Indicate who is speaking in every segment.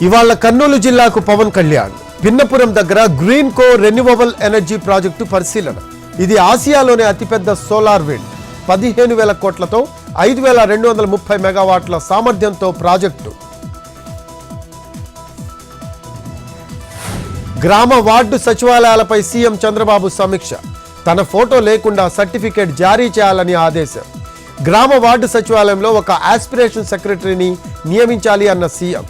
Speaker 1: ఇవాళ కర్నూలు జిల్లాకు పవన్ కళ్యాణ్ పిన్నపురం దగ్గర గ్రీన్ కో రెన్యూవబుల్ ఎనర్జీ ప్రాజెక్టు పరిశీలన. ఇది ఆసియాలోనే అతిపెద్ద సోలార్ విండ్. 15,000 కోట్లతో 5,230 మెగావాట్ల సామర్థ్యంతో ప్రాజెక్టు. గ్రామ వార్డు సచివాలయాలపై సీఎం చంద్రబాబు సమీక్ష. తన ఫోటో లేకుండా సర్టిఫికేట్ జారీ చేయాలని ఆదేశం. గ్రామ వార్డు సచివాలయంలో ఒక ఆస్పిరేషన్ సెక్రటరీని నియమించాలి అన్న సీఎం.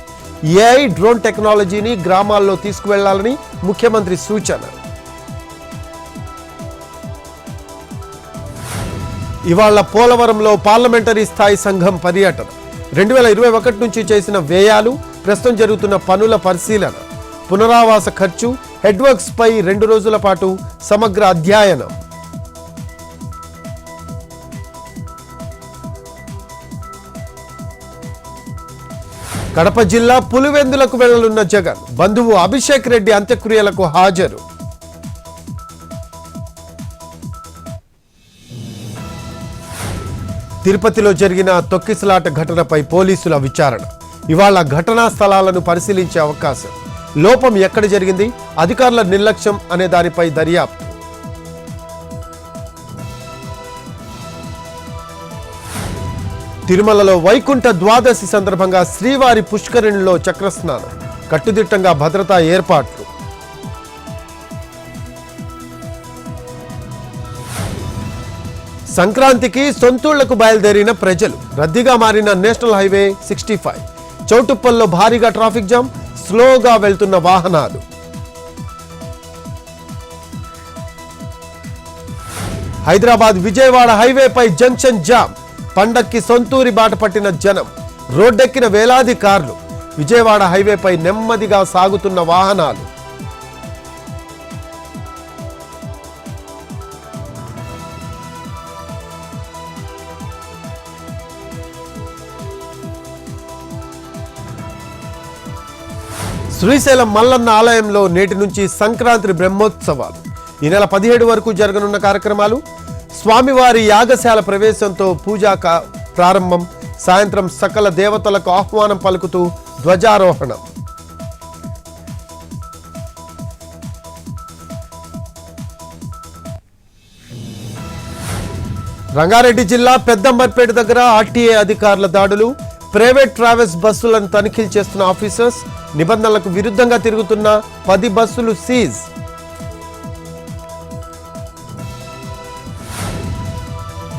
Speaker 1: ఏఐ డ్రోన్ టెక్నాలజీని గ్రామాల్లో తీసుకువెళ్లాలని ముఖ్యమంత్రి సూచన. ఇవాళ పోలవరంలో పార్లమెంటరీ స్థాయి సంఘం పర్యటన. 2021 నుంచి చేసిన వ్యయాలు, ప్రస్తుతం జరుగుతున్న పనుల పరిశీలన, పునరావాస ఖర్చు, హెడ్వర్క్స్ పై 2 రోజుల పాటు సమగ్ర అధ్యయనం. కడప జిల్లా పులివెందులకు వెళ్లనున్న జగన్. బంధువు అభిషేక్ రెడ్డి అంత్యక్రియలకు హాజరు. తిరుపతిలో జరిగిన తొక్కిసలాట ఘటనపై పోలీసుల విచారణ. ఇవాళ ఘటనా స్థలాలను పరిశీలించే అవకాశం. లోపం ఎక్కడ జరిగింది, అధికారుల నిర్లక్ష్యం అనే దానిపై దర్యాప్తు. తిరుమలలో వైకుంఠ ద్వాదశి సందర్భంగా శ్రీవారి పుష్కరిణిలో చక్రస్నానం. కట్టుదిట్టంగా భద్రతా ఏర్పాట్లు. సంక్రాంతికి సొంతూళ్లకు బయలుదేరిన ప్రజలు. రద్దీగా మారిన నేషనల్ హైవే 65. చౌటుప్పల్లో భారీగా ట్రాఫిక్ జామ్, స్లోగా వెళ్తున్న వాహనాలు. హైదరాబాద్ విజయవాడ హైవేపై జంక్షన్ జామ్. పండక్కి సొంతూరి బాట పట్టిన జనం. రోడ్డెక్కిన వేలాది కార్లు. విజయవాడ హైవేపై నెమ్మదిగా సాగుతున్న వాహనాలు. శ్రీశైలం మల్లన్న ఆలయంలో నేటి నుంచి సంక్రాంతి బ్రహ్మోత్సవాలు. ఈ నెల 17 వరకు జరగనున్న కార్యక్రమాలు. స్వామివారి యాగశాల ప్రవేశంతో పూజా ప్రారంభం. సాయంత్రం సకల దేవతలకు ఆహ్వానం పలుకుతూ ధ్వజారోహణం. రంగారెడ్డి జిల్లా పెద్దంబర్పేట దగ్గర ఆర్టీఏ అధికారుల దాడులు. ప్రైవేట్ ట్రావెల్స్ బస్సులను తనిఖీలు చేస్తున్న ఆఫీసర్స్. నిబంధనలకు విరుద్ధంగా తిరుగుతున్న 10 బస్సులు సీజ్.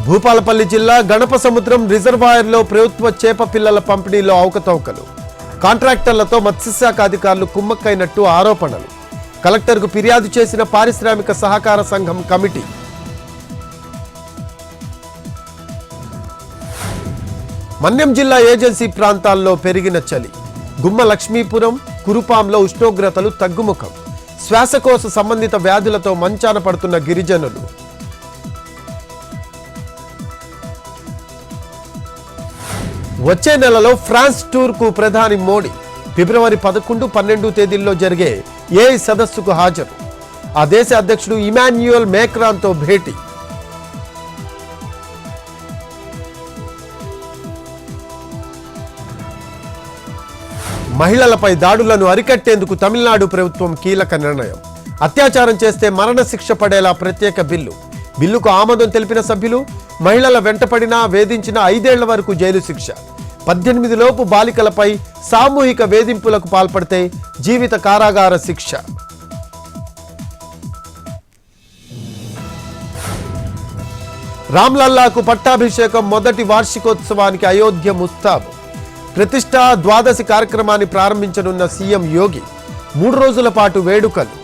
Speaker 1: భూపాలపల్లి జిల్లా గణపసముద్రం రిజర్వాయర్లో ప్రభుత్వ చేప పిల్లల పంపిణీలో అవకతవకలు. కాంట్రాక్టర్లతో మత్స్యశాఖ అధికారులు కుమ్మక్కైనట్టు ఆరోపణలు. కలెక్టర్కు ఫిర్యాదు చేసిన పారిశ్రామిక సహకార సంఘం కమిటీ. మన్యం జిల్లా ఏజెన్సీ ప్రాంతాల్లో పెరిగిన చలి. గుమ్మ లక్ష్మీపురం, కురుపాంలో ఉష్ణోగ్రతలు తగ్గుముఖం. శ్వాసకోశ సంబంధిత వ్యాధులతో మంచాన పడుతున్న గిరిజనులు. వచ్చే నెలలో ఫ్రాన్స్ టూర్కు ప్రధాని మోడీ. ఫిబ్రవరి 11, 12 తేదీల్లో జరిగే ఏఐ సదస్సుకు హాజరు. ఆ దేశ అధ్యక్షుడు ఇమాన్యుయల్ మేక్రాన్తో భేటీ. మహిళలపై దాడులను అరికట్టేందుకు తమిళనాడు ప్రభుత్వం కీలక నిర్ణయం. అత్యాచారం చేస్తే మరణశిక్ష పడేలా ప్రత్యేక బిల్లు. బిల్లుకు ఆమోదం తెలిపిన సభ్యులు. మహిళల వెంటపడినా వేధించిన 5 ఏళ్ల వరకు జైలు శిక్ష. 18 లోపు బాలికలపై సామూహిక వేధింపులకు పాల్పడితే జీవిత కారాగార శిక్ష. రామ్లల్లాకు పట్టాభిషేకం మొదటి వార్షికోత్సవానికి అయోధ్య ముస్తాబు. ప్రతిష్ఠా ద్వాదశి కార్యక్రమాన్ని ప్రారంభించనున్న సీఎం యోగి. 3 రోజుల పాటు వేడుకలు.